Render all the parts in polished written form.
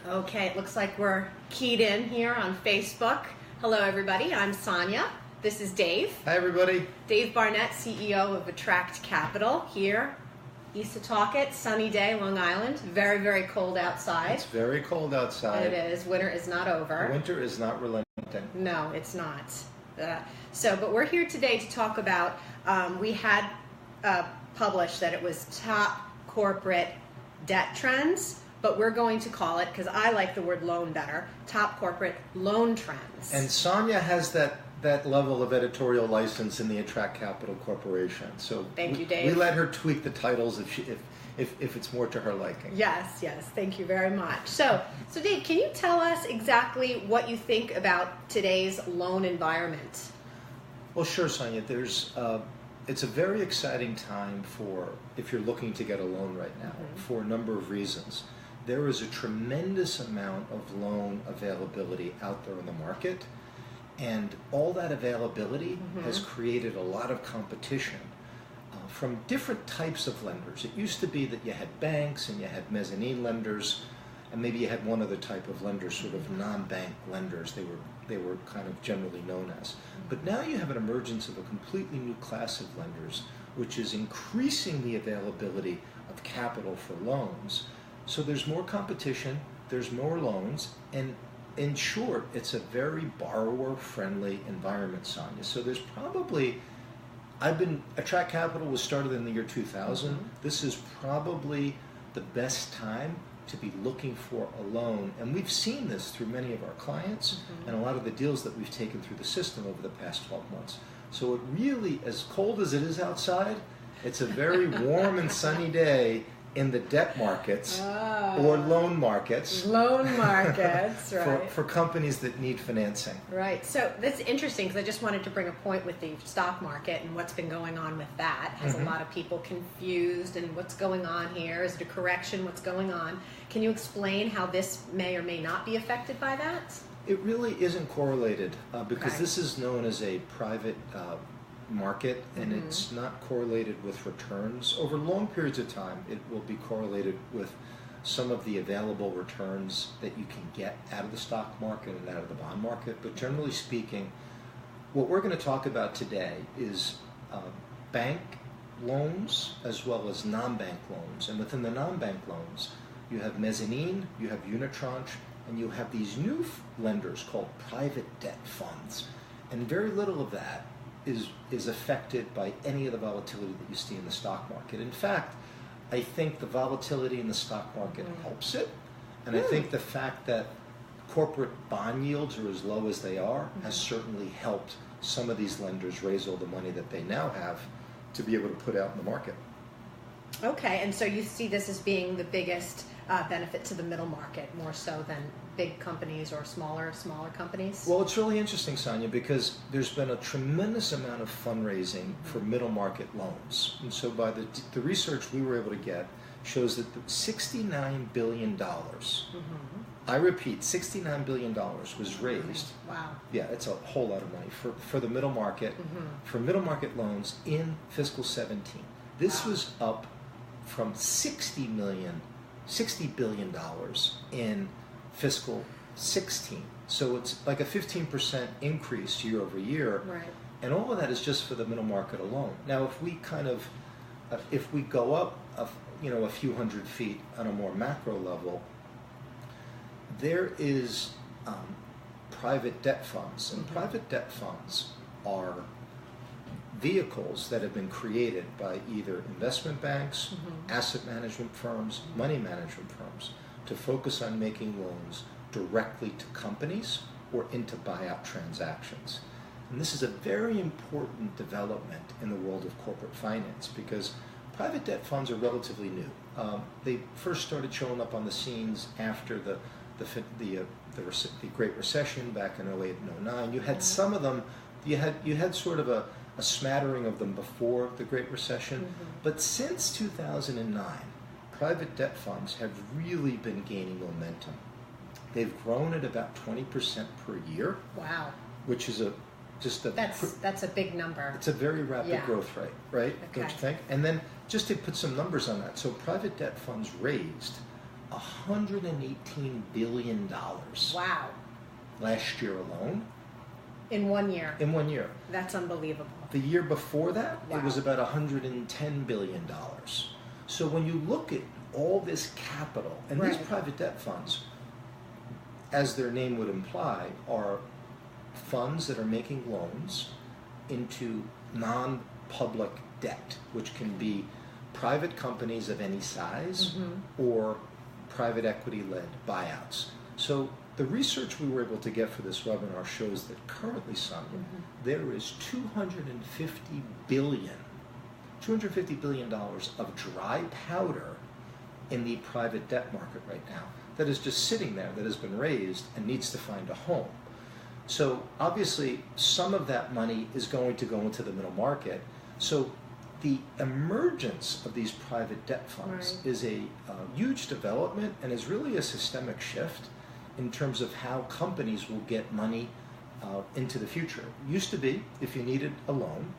Okay, it looks like we're keyed in here on Facebook. Hello, everybody. I'm Sonia. This is Dave. Hi, everybody. Dave Barnett, CEO of Attract Capital here, East-Setauket, sunny day, Long Island. Very, very cold outside. It's very cold outside. It is. Winter is not over. Winter is not relenting. No, it's not. But we're here today to talk about, we had published that it was top corporate debt trends, but we're going to call it, because I like the word loan better, top corporate loan trends. And Sonia has that level of editorial license in the Attract Capital Corporation. So thank you, Dave. We let her tweak the titles if it's more to her liking. Yes, thank you very much. So Dave, can you tell us exactly what you think about today's loan environment? Well, sure, Sonia. It's a very exciting time if you're looking to get a loan right now, for a number of reasons. There is a tremendous amount of loan availability out there in the market, and all that availability has created a lot of competition from different types of lenders. It used to be that you had banks and you had mezzanine lenders, and maybe you had one other type of lender, sort of non-bank lenders. They were kind of generally known as. But now you have an emergence of a completely new class of lenders, which is increasing the availability of capital for loans. So there's more competition, there's more loans, and in short, it's a very borrower-friendly environment, Sonia. So there's probably, Attract Capital was started in the year 2000. This is probably the best time to be looking for a loan. And we've seen this through many of our clients and a lot of the deals that we've taken through the system over the past 12 months. So it really, as cold as it is outside, it's a very warm and sunny day in the debt markets or loan markets. Loan markets, right. for companies that need financing. Right. So that's interesting, because I just wanted to bring a point with the stock market and what's been going on with that. Has a lot of people confused, and what's going on here? Is it a correction? What's going on? Can you explain how this may or may not be affected by that? It really isn't correlated because this is known as a private market, and it's not correlated with returns. Over long periods of time, it will be correlated with some of the available returns that you can get out of the stock market and out of the bond market. But generally speaking, what we're going to talk about today is bank loans as well as non-bank loans. And within the non-bank loans, you have mezzanine, you have unitranche, and you have these new lenders called private debt funds. And very little of that is affected by any of the volatility that you see in the stock market. In fact, I think the volatility in the stock market helps it, and I think the fact that corporate bond yields are as low as they are has certainly helped some of these lenders raise all the money that they now have to be able to put out in the market. Okay, and so you see this as being the biggest benefit to the middle market, more so than big companies or smaller companies? Well, it's really interesting, Sonia, because there's been a tremendous amount of fundraising for middle market loans. And so by the research we were able to get shows that the $69 billion, I repeat, $69 billion was raised. Wow. Yeah, it's a whole lot of money for the middle market, for middle market loans in fiscal 17. This was up from $60 billion in fiscal 16. So it's like a 15% increase year over year. Right. And all of that is just for the middle market alone. Now, if we go up a few hundred feet on a more macro level, there is private debt funds. And private debt funds are vehicles that have been created by either investment banks, asset management firms, money management firms, to focus on making loans directly to companies or into buyout transactions. And this is a very important development in the world of corporate finance, because private debt funds are relatively new. They first started showing up on the scenes after the Great Recession back in 08 and 09. You had some of them. You had sort of a smattering of them before the Great Recession, but since 2009, private debt funds have really been gaining momentum. They've grown at about 20% per year. Wow. Which is that's a big number. It's a very rapid growth rate, right? Okay. Don't you think? And then just to put some numbers on that, so private debt funds raised $118 billion Wow. last year alone. In 1 year. In 1 year. That's unbelievable. The year before that, Wow. it was about $110 billion. So when you look at all this capital, and these Right. private debt funds, as their name would imply, are funds that are making loans into non-public debt, which can be private companies of any size or private equity-led buyouts. So the research we were able to get for this webinar shows that currently, Sonia, there is $250 billion of dry powder in the private debt market right now that is just sitting there, that has been raised and needs to find a home. So obviously some of that money is going to go into the middle market. So the emergence of these private debt funds Right. is a huge development and is really a systemic shift in terms of how companies will get money into the future. It used to be, if you needed a loan,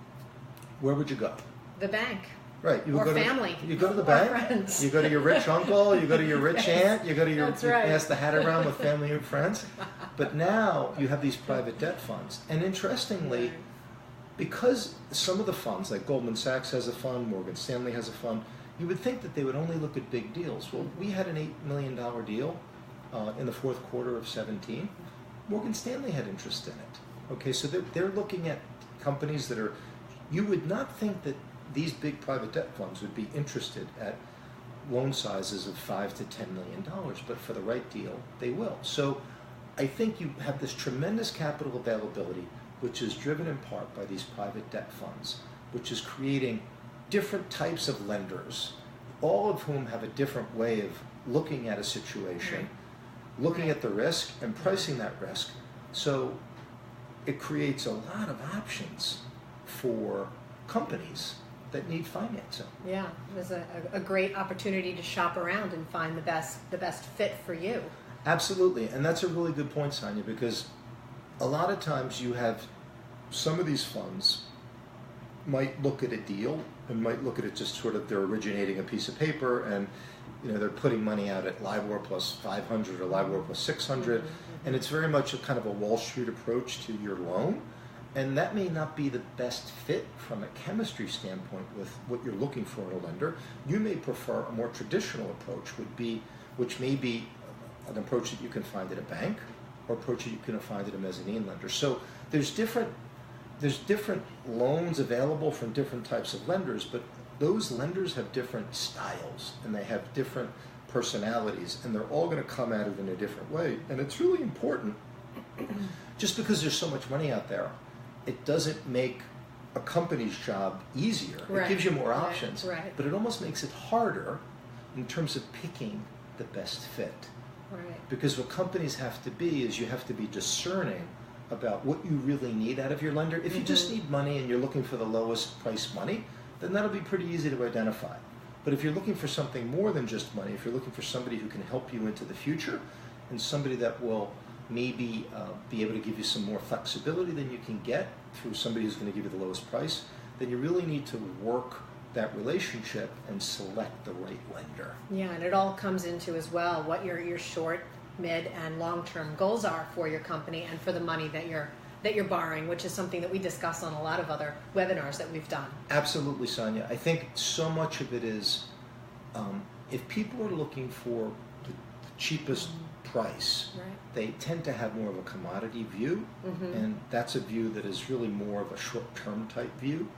where would you go? The bank. Right. You would Or go to family. You go to the Or bank. friends. You go to your rich uncle. You go to your rich Yes, aunt. You go to your. that's You right. pass the hat around with family and friends. But now you have these private debt funds, and interestingly, Right. because some of the funds, like Goldman Sachs has a fund, Morgan Stanley has a fund, you would think that they would only look at big deals. Well, we had an $8 million deal in the fourth quarter of 2017. Morgan Stanley had interest in it. Okay, so they're looking at companies that are. You would not think that these big private debt funds would be interested at loan sizes of $5 to $10 million, but for the right deal, they will. So I think you have this tremendous capital availability, which is driven in part by these private debt funds, which is creating different types of lenders, all of whom have a different way of looking at a situation, looking Right. at the risk and pricing that risk. So it creates a lot of options for companies that need financing. Yeah, it was a great opportunity to shop around and find the best fit for you. Absolutely, and that's a really good point, Sonia, because a lot of times you have some of these funds might look at a deal and might look at it just sort of they're originating a piece of paper and they're putting money out at LIBOR plus 500 or LIBOR plus 600, and it's very much a kind of a Wall Street approach to your loan. And that may not be the best fit from a chemistry standpoint with what you're looking for in a lender. You may prefer a more traditional approach, which may be an approach that you can find at a bank or approach that you can find at a mezzanine lender. So there's different loans available from different types of lenders, but those lenders have different styles and they have different personalities, and they're all going to come at it in a different way. And it's really important, just because there's so much money out there, it doesn't make a company's job easier. Right. It gives you more Right. options, Right. but it almost makes it harder in terms of picking the best fit. Right. Because what companies have to be is you have to be discerning about what you really need out of your lender. If you just need money and you're looking for the lowest price money, then that'll be pretty easy to identify. But if you're looking for something more than just money, if you're looking for somebody who can help you into the future and somebody that will maybe be able to give you some more flexibility than you can get through somebody who's going to give you the lowest price, then you really need to work that relationship and select the right lender. Yeah, and it all comes into as well what your short, mid, and long-term goals are for your company and for the money that you're borrowing, which is something that we discuss on a lot of other webinars that we've done. Absolutely, Sonia. I think so much of it is if people are looking for the cheapest price, Right. they tend to have more of a commodity view, and that's a view that is really more of a short-term type view,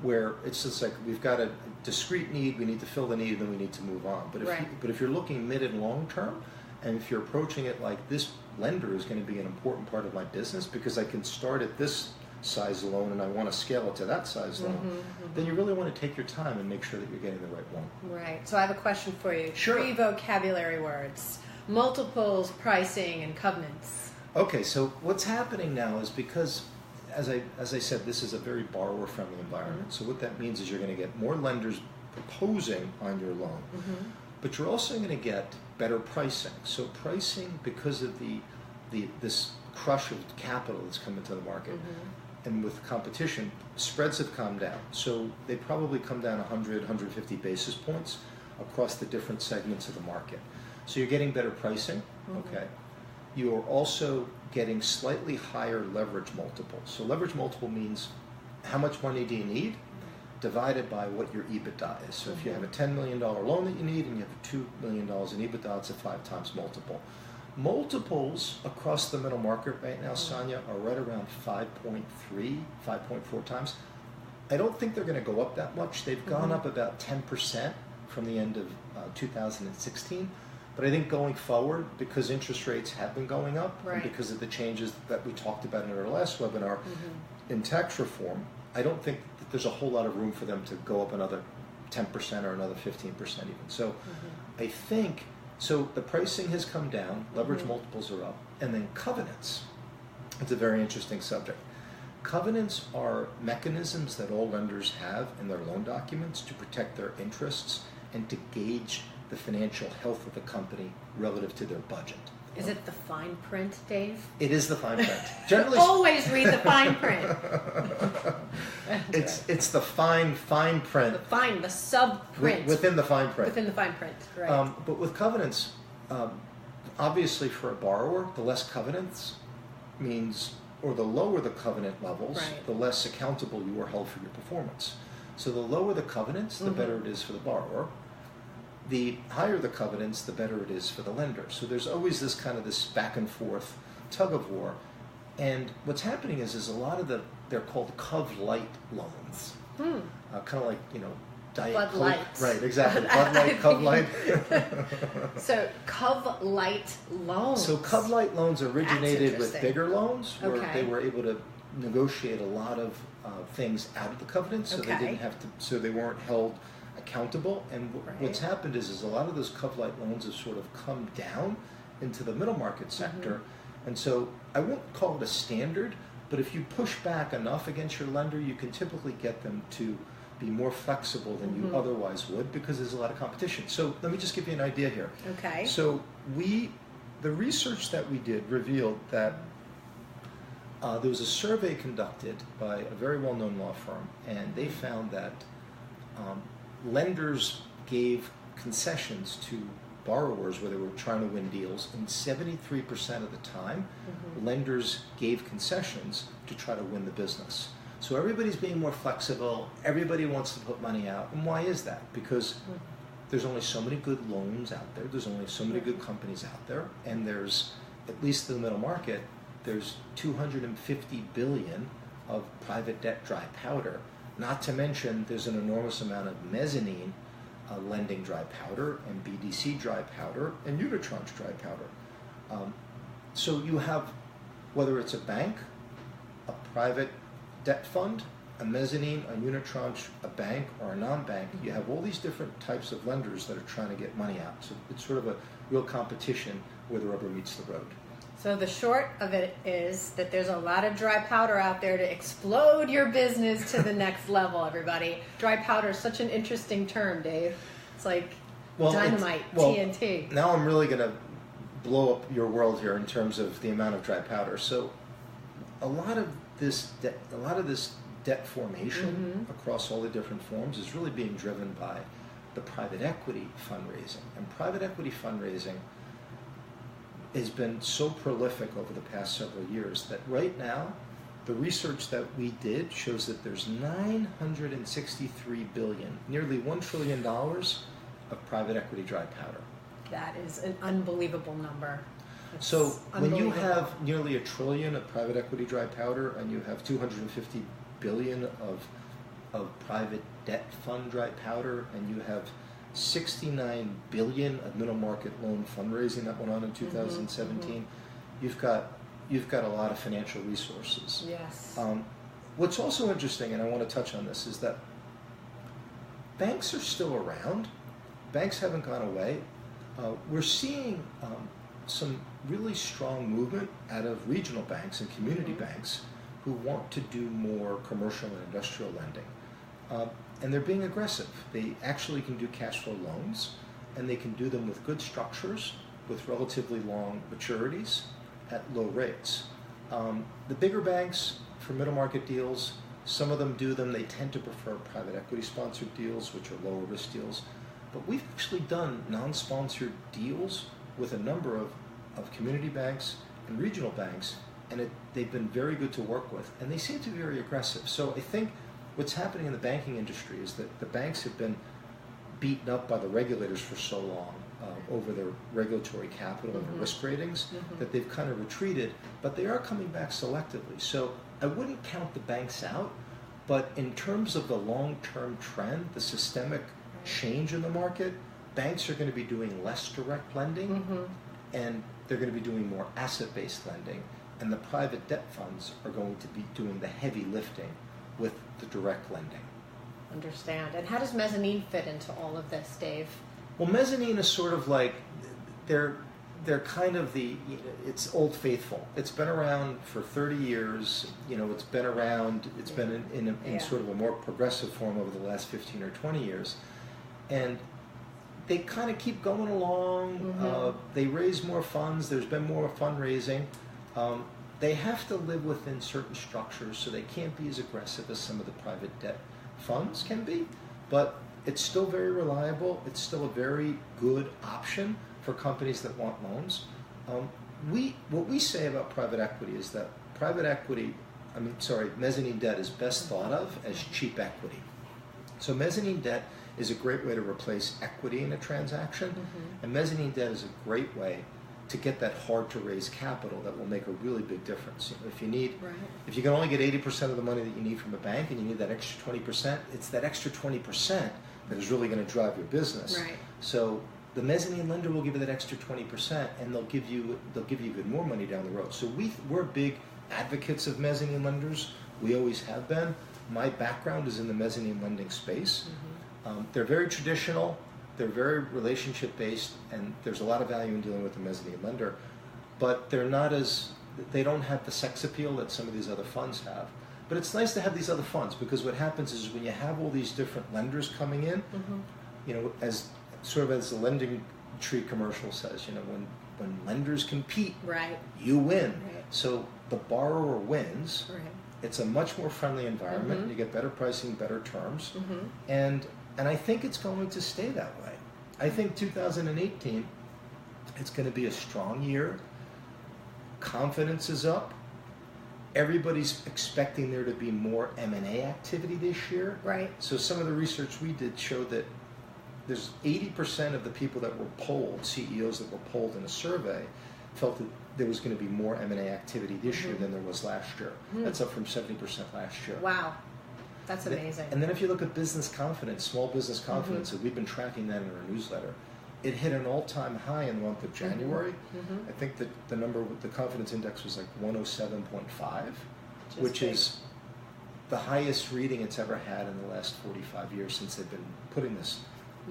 where it's just like we've got a discrete need, we need to fill the need, and then we need to move on. But if you're looking mid and long term, and if you're approaching it like this lender is going to be an important part of my business because I can start at this size loan and I want to scale it to that size loan, then you really want to take your time and make sure that you're getting the right one. Right. So I have a question for you. Sure. 3 vocabulary words: multiples, pricing, and covenants. Okay, so what's happening now is because, as I said, this is a very borrower-friendly environment. So what that means is you're going to get more lenders proposing on your loan, but you're also going to get better pricing. So pricing, because of this crush of capital that's come into the market, and with competition, spreads have come down. So they probably come down 100, 150 basis points across the different segments of the market. So you're getting better pricing, okay? You are also getting slightly higher leverage multiple. So leverage multiple means how much money do you need divided by what your EBITDA is. So if you have a $10 million loan that you need and you have $2 million in EBITDA, it's a 5 times multiple. Multiples across the middle market right now, Sonia, are right around 5.3, 5.4 times. I don't think they're going to go up that much. They've gone up about 10% from the end of 2016. But I think going forward, because interest rates have been going up, and because of the changes that we talked about in our last webinar in tax reform, I don't think that there's a whole lot of room for them to go up another 10% or another 15% even. So I think, so the pricing has come down, leverage multiples are up, and then covenants. It's a very interesting subject. Covenants are mechanisms that all lenders have in their loan documents to protect their interests and to gauge the financial health of the company relative to their budget. Is it the fine print, Dave? It is the fine print. Generally, always read the fine print. It's the fine print. The sub print. Within the fine print. Within the fine print, right. But with covenants, obviously for a borrower, the less covenants means, or the lower the covenant levels, the less accountable you are held for your performance. So the lower the covenants, the better it is for the borrower. The higher the covenants, the better it is for the lender. So there's always this kind of this back and forth tug of war. And what's happening is a lot of they're called Cov-Lite loans. Kind of like, Diet Bud Coke. Light. Right, exactly. Bud Light, Cov-Lite. So Cov-Lite loans. So Cov-Lite loans originated with bigger loans where they were able to negotiate a lot of things out of the covenants, so they didn't have to, so they weren't held accountable. And what's happened is a lot of those Cov-Lite loans have sort of come down into the middle market sector. And so I won't call it a standard, but if you push back enough against your lender, you can typically get them to be more flexible than you otherwise would, because there's a lot of competition. So let me just give you an idea here. Okay. So the research that we did revealed that there was a survey conducted by a very well-known law firm, and they found that lenders gave concessions to borrowers where they were trying to win deals, and 73% of the time, lenders gave concessions to try to win the business. So everybody's being more flexible, everybody wants to put money out, and why is that? Because there's only so many good loans out there, there's only so many good companies out there, and there's, at least in the middle market, there's $250 billion of private debt dry powder. Not to mention, there's an enormous amount of mezzanine lending dry powder, and BDC dry powder, and unitranche dry powder. So you have, whether it's a bank, a private debt fund, a mezzanine, a unitranche, a bank, or a non-bank, you have all these different types of lenders that are trying to get money out. So it's sort of a real competition where the rubber meets the road. So the short of it is that there's a lot of dry powder out there to explode your business to the next level, everybody. Dry powder is such an interesting term, Dave. It's like dynamite, TNT. Now I'm really going to blow up your world here in terms of the amount of dry powder. So a lot of this debt formation across all the different forms is really being driven by the private equity fundraising. And private equity fundraising has been so prolific over the past several years that right now, the research that we did shows that there's $963 billion, nearly $1 trillion of private equity dry powder. That is an unbelievable number. So when you have nearly $1 trillion of private equity dry powder and you have $250 billion of private debt fund dry powder, and you have $69 billion of middle market loan fundraising that went on in 2017. You've got a lot of financial resources. Yes. What's also interesting, and I want to touch on this, is that banks are still around. Banks haven't gone away. We're seeing some really strong movement out of regional banks and community banks who want to do more commercial and industrial lending. And they're being aggressive. They actually can do cash flow loans, and they can do them with good structures, with relatively long maturities at low rates. The bigger banks, for middle market deals, some of them do them. They tend to prefer private equity sponsored deals, which are lower risk deals. But we've actually done non-sponsored deals with a number of community banks and regional banks, and they've been very good to work with, and they seem to be very aggressive. So I think what's happening in the banking industry is that the banks have been beaten up by the regulators for so long over their regulatory capital and their risk ratings that they've kind of retreated, but they are coming back selectively. So I wouldn't count the banks out, but in terms of the long-term trend, the systemic change in the market, banks are going to be doing less direct lending, and they're going to be doing more asset-based lending, and the private debt funds are going to be doing the heavy lifting with the direct lending. Understand. And how does mezzanine fit into all of this, Dave? Well, mezzanine is sort of like, they're kind of it's Old Faithful. It's been around for 30 years. It's been around, it's been in sort of a more progressive form over the last 15 or 20 years. And they kind of keep going along. They raise more funds. There's been more fundraising. They have to live within certain structures, so they can't be as aggressive as some of the private debt funds can be, but it's still very reliable. It's still a very good option for companies that want loans. What we say about private equity is that mezzanine debt is best thought of as cheap equity. So mezzanine debt is a great way to replace equity in a transaction, and mezzanine debt is a great way to get that hard to raise capital that will make a really big difference. If you can only get 80% of the money that you need from a bank and you need that extra 20%, it's that extra 20% that is really going to drive your business. Right. So the mezzanine lender will give you that extra 20%, and they'll give you even more money down the road. So we're big advocates of mezzanine lenders. We always have been. My background is in the mezzanine lending space. They're very traditional. They're very relationship-based, and there's a lot of value in dealing with a mezzanine lender, but they don't have the sex appeal that some of these other funds have. But it's nice to have these other funds, because what happens is when you have all these different lenders coming in, as the lending tree commercial says, when lenders compete, you win. Right. So the borrower wins. Right. It's a much more friendly environment. You get better pricing, better terms, and I think it's going to stay that way. I think 2018, it's going to be a strong year. Confidence is up. Everybody's expecting there to be more M&A activity this year. Right. So some of the research we did showed that there's 80% of the people that were polled, CEOs that were polled in a survey, felt that there was going to be more M&A activity this year than there was last year. That's up from 70% last year. Wow. That's amazing. And then if you look at business confidence, small business confidence, and we've been tracking that in our newsletter, it hit an all-time high in the month of January. I think that the confidence index was like 107.5, which is the highest reading it's ever had in the last 45 years since they've been putting this.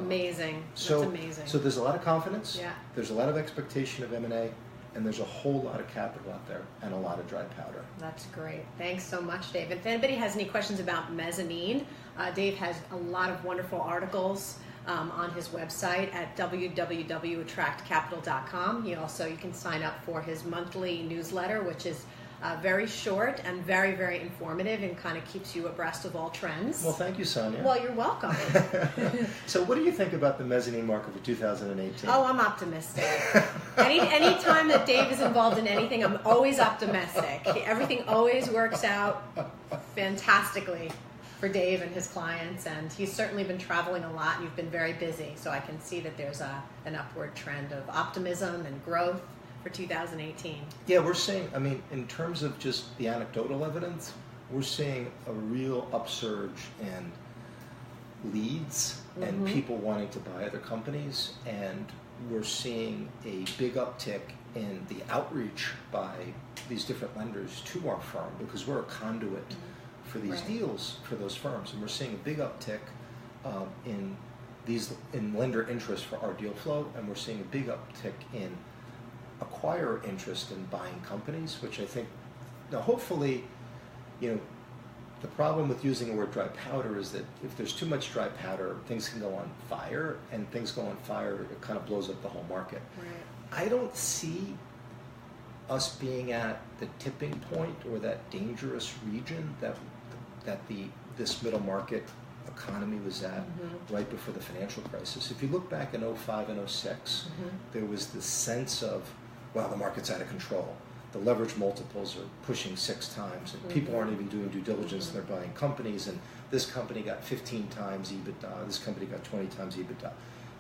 Amazing. That's amazing. So there's a lot of confidence. Yeah. There's a lot of expectation of M&A. And there's a whole lot of capital out there and a lot of dry powder. That's great. Thanks so much, Dave. If anybody has any questions about mezzanine, Dave has a lot of wonderful articles on his website at www.attractcapital.com. You can sign up for his monthly newsletter, which is very short and very, very informative, and kind of keeps you abreast of all trends. Well, thank you, Sonia. Well, you're welcome. So what do you think about the mezzanine market for 2018? Oh, I'm optimistic. Any time that Dave is involved in anything, I'm always optimistic. Everything always works out fantastically for Dave and his clients, and he's certainly been traveling a lot, and you've been very busy, so I can see that there's an upward trend of optimism and growth for 2018. Yeah, we're seeing, in terms of just the anecdotal evidence, we're seeing a real upsurge in leads and people wanting to buy other companies, and we're seeing a big uptick in the outreach by these different lenders to our firm, because we're a conduit for these deals for those firms, and we're seeing a big uptick in lender interest for our deal flow, and we're seeing a big uptick in acquire interest in buying companies, which I think, now hopefully, the problem with using the word dry powder is that if there's too much dry powder, things can go on fire, and things go on fire, it kind of blows up the whole market. Right. I don't see us being at the tipping point or that dangerous region that this middle market economy was at right before the financial crisis. If you look back in 05 and 06, there was this sense of, well, the market's out of control. The leverage multiples are pushing 6 times, and people aren't even doing due diligence, and they're buying companies, and this company got 15 times EBITDA, this company got 20 times EBITDA.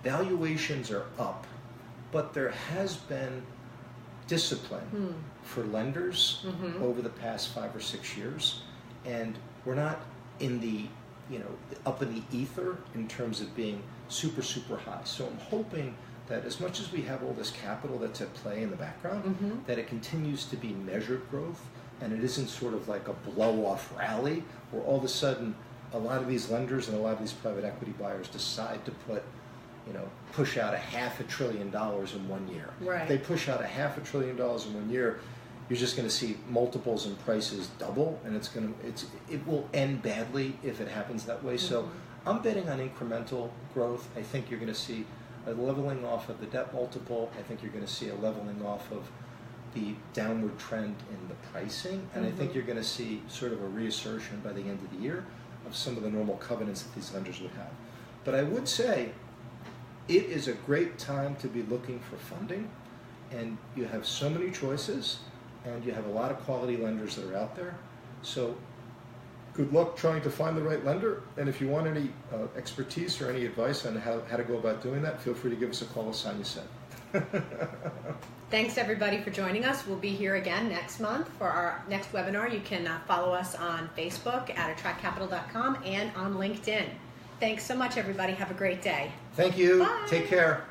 Valuations are up, but there has been discipline for lenders over the past 5 or 6 years, and we're not in the, up in the ether in terms of being super, super high. So I'm hoping that as much as we have all this capital that's at play in the background, that it continues to be measured growth, and it isn't sort of like a blow-off rally where all of a sudden a lot of these lenders and a lot of these private equity buyers decide to push out $500 billion in 1 year. Right. If they push out $500 billion in 1 year, you're just going to see multiples and prices double, and it will end badly if it happens that way. So I'm betting on incremental growth. I think you're going to see a leveling off of the debt multiple. I think you're going to see a leveling off of the downward trend in the pricing, and I think you're going to see sort of a reassertion by the end of the year of some of the normal covenants that these lenders would have. But I would say it is a great time to be looking for funding, and you have so many choices, and you have a lot of quality lenders that are out there. So good luck trying to find the right lender, and if you want any expertise or any advice on how to go about doing that, feel free to give us a call, as Sonia said. Thanks everybody for joining us. We'll be here again next month for our next webinar. You can follow us on Facebook at attractcapital.com and on LinkedIn. Thanks so much everybody. Have a great day. Thank you. Bye. Take care.